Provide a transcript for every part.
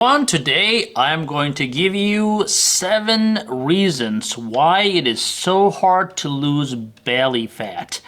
Today I'm going to give you 7 reasons why it is so hard to lose belly fat,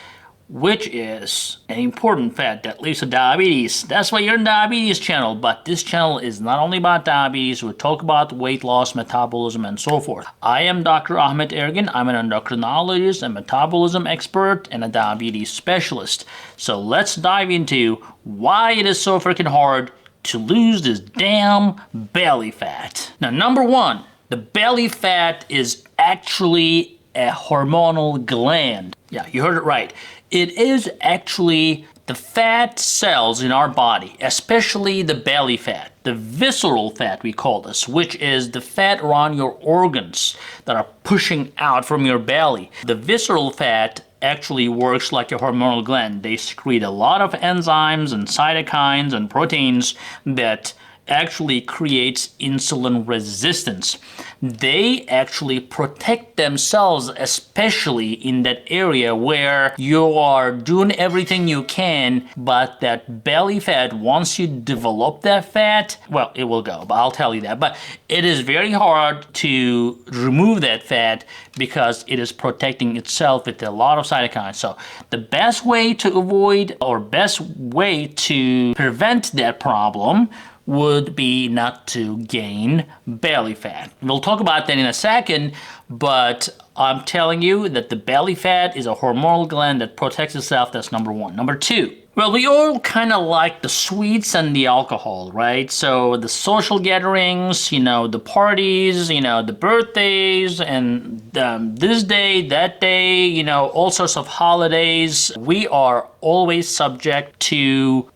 which is an important fat that leads to diabetes. That's why you're in diabetes channel, but this channel is not only about diabetes. We talk about weight loss, metabolism, and so forth. I am Dr. Ahmet Ergin. I'm an endocrinologist, a metabolism expert, and a diabetes specialist. So let's dive into why it is so freaking hard to lose this damn belly fat. Now, number one, the belly fat is actually a hormonal gland. Yeah, you heard it right. It is actually the fat cells in our body, especially the belly fat, the visceral fat we call this, which is the fat around your organs that are pushing out from your belly. The visceral fat actually works like a hormonal gland. They secrete a lot of enzymes and cytokines and proteins that actually creates insulin resistance. They actually protect themselves, especially in that area where you are doing everything you can, but that belly fat, once you develop that fat, well, it will go, but I'll tell you that. But it is very hard to remove that fat because it is protecting itself with a lot of cytokines. So the best way to avoid or best way to prevent that problem would be not to gain belly fat. We'll talk about that in a second, but I'm telling you that the belly fat is a hormonal gland that protects itself. That's number one. Number two, well, we all kind of like the sweets and the alcohol, right? So the social gatherings, the parties, the birthdays, and this day, that day, all sorts of holidays. We are always subject to,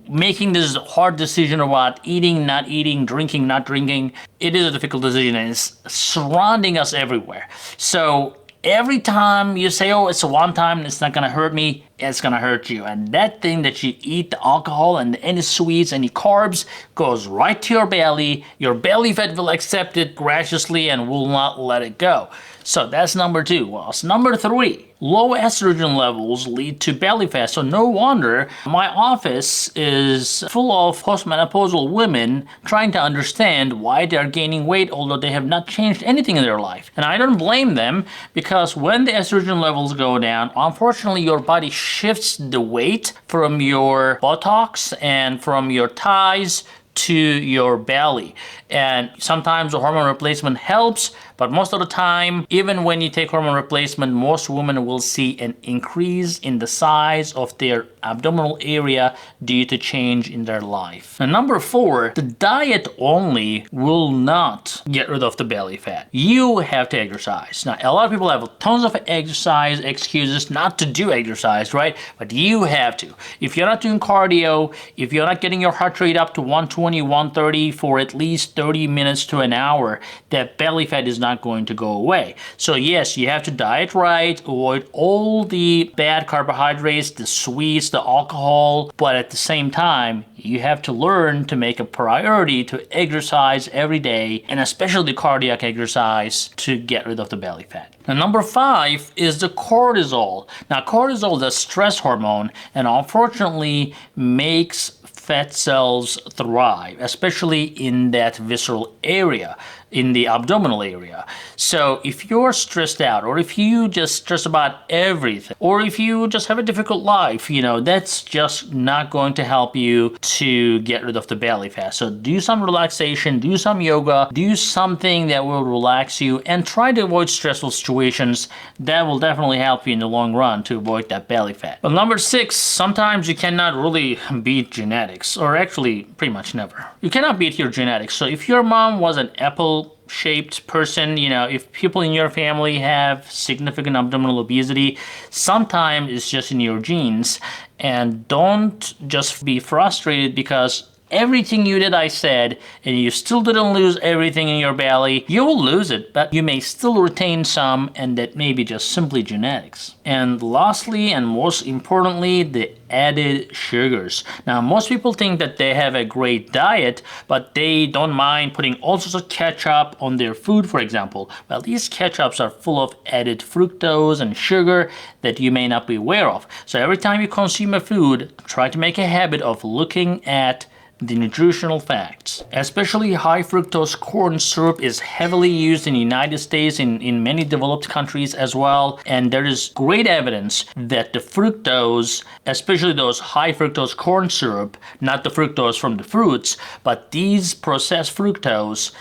making this hard decision about eating, not eating, drinking, not drinking. It is a difficult decision and it's surrounding us everywhere. So every time you say, oh, it's a one time, it's not gonna hurt me, it's gonna hurt you. And that thing that you eat, the alcohol and any sweets, any carbs, goes right to your belly. Your belly fat will accept it graciously and will not let it go. So that's number two. Well, it's number three. Low estrogen levels lead to belly fat. So no wonder my office is full of postmenopausal women trying to understand why they are gaining weight, although they have not changed anything in their life. And I don't blame them, because when the estrogen levels go down, unfortunately your body shifts the weight from your buttocks and from your thighs to your belly. And sometimes the hormone replacement helps, but most of the time, even when you take hormone replacement, most women will see an increase in the size of their abdominal area due to change in their life. And number four, the diet only will not get rid of the belly fat. You have to exercise. Now, a lot of people have tons of exercise excuses not to do exercise, right? But you have to. If you're not doing cardio, if you're not getting your heart rate up to 120, 130 for at least 30 minutes to an hour, that belly fat is not going to go away. So yes, you have to diet right, avoid all the bad carbohydrates, the sweets, the alcohol, but at the same time, you have to learn to make a priority to exercise every day, and especially cardiac exercise, to get rid of the belly fat. Now, number five is the cortisol. Now, cortisol is a stress hormone and unfortunately makes fat cells thrive, especially in that visceral area, in the abdominal area. So if you're stressed out, or if you just stress about everything, or if you just have a difficult life, that's just not going to help you to get rid of the belly fat. So do some relaxation, do some yoga, do something that will relax you, and try to avoid stressful situations. That will definitely help you in the long run to avoid that belly fat. But number six, sometimes you cannot really beat genetics, or actually pretty much never. You cannot beat your genetics. So if your mom was an apple-shaped person, if people in your family have significant abdominal obesity, sometimes it's just in your genes. And don't just be frustrated because everything you did, I said, and you still didn't lose everything in your belly. You will lose it, but you may still retain some, and that may be just simply genetics. And lastly, and most importantly, the added sugars. Now, most people think that they have a great diet, but they don't mind putting all sorts of ketchup on their food, for example. Well, these ketchups are full of added fructose and sugar that you may not be aware of. So every time you consume a food, try to make a habit of looking at the nutritional facts. Especially high fructose corn syrup is heavily used in the United States, in many developed countries as well. And there is great evidence that the fructose, especially those high fructose corn syrup, not the fructose from the fruits, but these processed fructose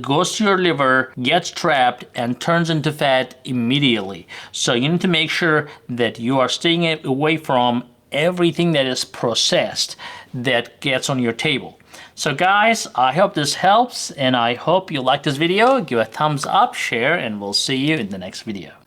goes to your liver, gets trapped, and turns into fat immediately. So you need to make sure that you are staying away from everything that is processed that gets on your table. So guys, I hope this helps, and I hope you like this video. Give a thumbs up, share, and we'll see you in the next video.